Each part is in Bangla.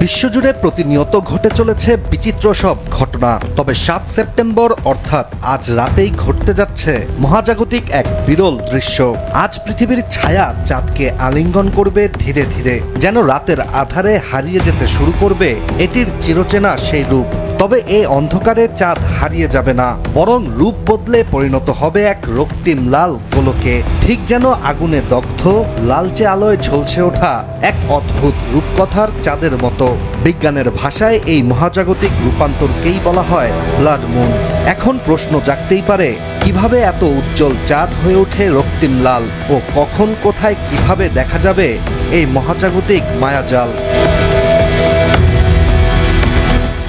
বিশ্বজুড়ে প্রতিনিয়ত ঘটে চলেছে বিচিত্র সব ঘটনা। তবে ৭ সেপ্টেম্বর অর্থাৎ আজ রাতেই ঘটতে যাচ্ছে মহাজাগতিক এক বিরল দৃশ্য। আজ পৃথিবীর ছায়া চাঁদকে আলিঙ্গন করবে ধীরে ধীরে, যেন রাতের আধারে হারিয়ে যেতে শুরু করবে এটির চিরচেনা সেই রূপ। তবে এই অন্ধকারে চাঁদ হারিয়ে যাবে না, বরং রূপ বদলে পরিণত হবে এক রক্তিম লাল গোলকে, ঠিক যেন আগুনে দগ্ধ লালচে আলোয় ঝলসে ওঠা এক অদ্ভুত রূপকথার চাঁদের মতো। বিজ্ঞানের ভাষায় এই মহাজাগতিক রূপান্তরকেই বলা হয় ব্লাড মুন। এখন প্রশ্ন জাগতেই পারে, কিভাবে এত উজ্জ্বল চাঁদ হয়ে ওঠে রক্তিম লাল, ও কখন কোথায় কিভাবে দেখা যাবে এই মহাজাগতিক মায়াজাল।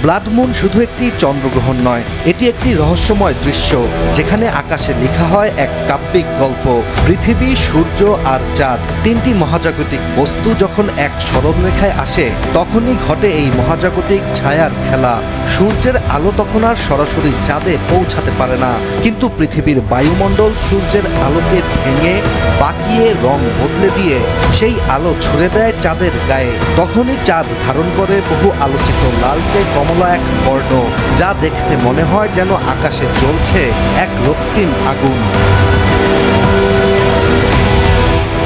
ব্লাড মুন শুধু একটি চন্দ্রগ্রহণ নয়, এটি একটি রহস্যময় দৃশ্য, যেখানে আকাশে লেখা হয় এক কাব্যিক গল্প। পৃথিবী, সূর্য আর চাঁদ, তিনটি মহাজাগতিক বস্তু যখন এক সরলরেখায় আসে, তখনই ঘটে এই মহাজাগতিক ছায়ার খেলা। সূর্যের আলো তখন আর সরাসরি চাঁদে পৌঁছাতে পারে না, কিন্তু পৃথিবীর বায়ুমণ্ডল সূর্যের আলোকে ভেঙে বাঁকিয়ে রং বদলে দিয়ে সেই আলো ছুড়ে দেয় চাঁদের গায়ে। তখনই চাঁদ ধারণ করে বহু আলোচিত লালচে কমলা এক বর্ণ, যা দেখতে মনে হয় যেন আকাশে জ্বলছে এক রক্তিম আগুন।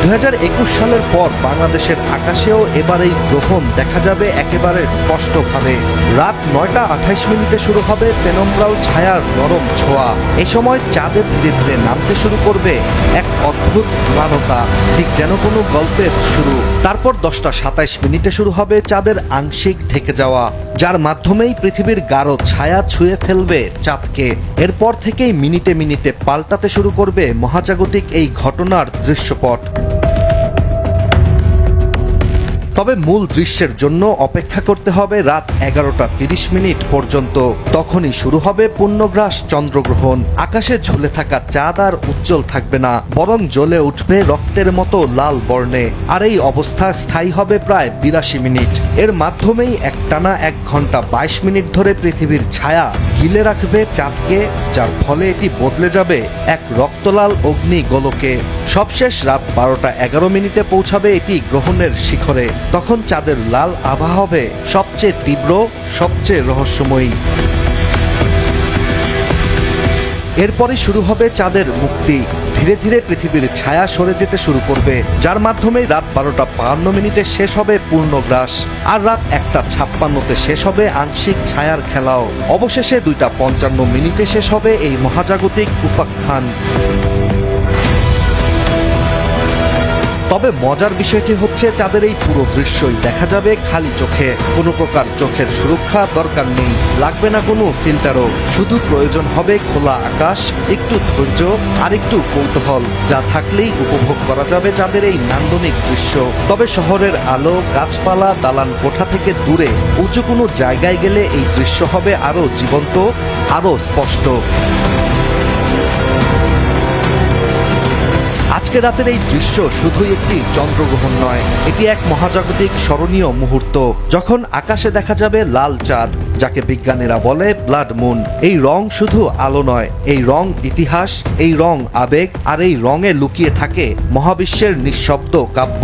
2021 সালের পর বাংলাদেশের আকাশেও এবার এই গ্রহণ দেখা যাবে একেবারে স্পষ্টভাবে। রাত 9টা 28 শুরু হবে পেনম্ব্রাল ছায়ার নরম ছোঁয়া। এ সময় চাঁদে ধীরে ধীরে নামতে শুরু করবে এক অদ্ভুত ম্লানতা, ঠিক যেন কোনো গল্পের শুরু। তারপর 10টা 27 শুরু হবে চাঁদের আংশিক ঢেকে যাওয়া, যার মাধ্যমেই পৃথিবীর গাঢ় ছায়া ছুঁয়ে ফেলবে চাঁদকে। এরপর থেকেই মিনিটে মিনিটে পাল্টাতে শুরু করবে মহাজাগতিক এই ঘটনার দৃশ্যপট। তবে মূল দৃশ্যের জন্য অপেক্ষা করতে হবে রাত 11টা 30 পর্যন্ত। তখনই শুরু হবে পূর্ণগ্রাস চন্দ্রগ্রহণ। আকাশে ঝুলে থাকা চাঁদ আর উজ্জ্বল থাকবে না, বরং জ্বলে উঠবে রক্তের মতো লাল বর্ণে। আর এই অবস্থা স্থায়ী হবে প্রায় 82 মিনিট। এর মাধ্যমেই একটানা 1 ঘন্টা 22 মিনিট ধরে পৃথিবীর ছায়া গিলে রাখবে চাঁদকে, যার ফলে এটি বদলে যাবে এক রক্তলাল অগ্নি গোলকে। সবশেষ রাত 12টা 11 পৌঁছাবে এটি গ্রহণের শিখরে। তখন চাঁদের লাল আভা হবে সবচেয়ে তীব্র, সবচেয়ে রহস্যময়ী। এরপরে শুরু হবে চাঁদের মুক্তি। ধীরে ধীরে পৃথিবীর ছায়া সরে যেতে শুরু করবে, যার মাধ্যমে রাত 12টা 52 শেষ হবে পূর্ণগ্রাস, আর রাত 1টা 56 শেষ হবে আংশিক ছায়ার খেলাও। অবশেষে 2টা 55 শেষ হবে এই মহাজাগতিক উপাখ্যান। তবে মজার বিষয়টি হচ্ছে, চাঁদের এই পুরো দৃশ্যই দেখা যাবে খালি চোখে। কোনো প্রকার চোখের সুরক্ষা দরকার নেই, লাগবে না কোনো ফিল্টারও। শুধু প্রয়োজন হবে খোলা আকাশ, একটু ধৈর্য আর একটু কৌতূহল, যা থাকলেই উপভোগ করা যাবে চাঁদের এই নান্দনিক দৃশ্য। তবে শহরের আলো, গাছপালা, দালান কোঠা থেকে দূরে উঁচু কোনো জায়গায় গেলে এই দৃশ্য হবে আরও জীবন্ত, আরও স্পষ্ট। আজকে রাতের এই দৃশ্য শুধুই একটি চন্দ্রগ্রহণ নয়, এটি এক মহাজাগতিক স্মরণীয় মুহূর্ত, যখন আকাশে দেখা যাবে লাল চাঁদ, যাকে বিজ্ঞানীরা বলে ব্লাড মুন। এই রং শুধু আলো নয়, এই রং ইতিহাস, এই রং আবেগ, আর এই রঙে লুকিয়ে থাকে মহাবিশ্বের নিঃশব্দ কাব্য।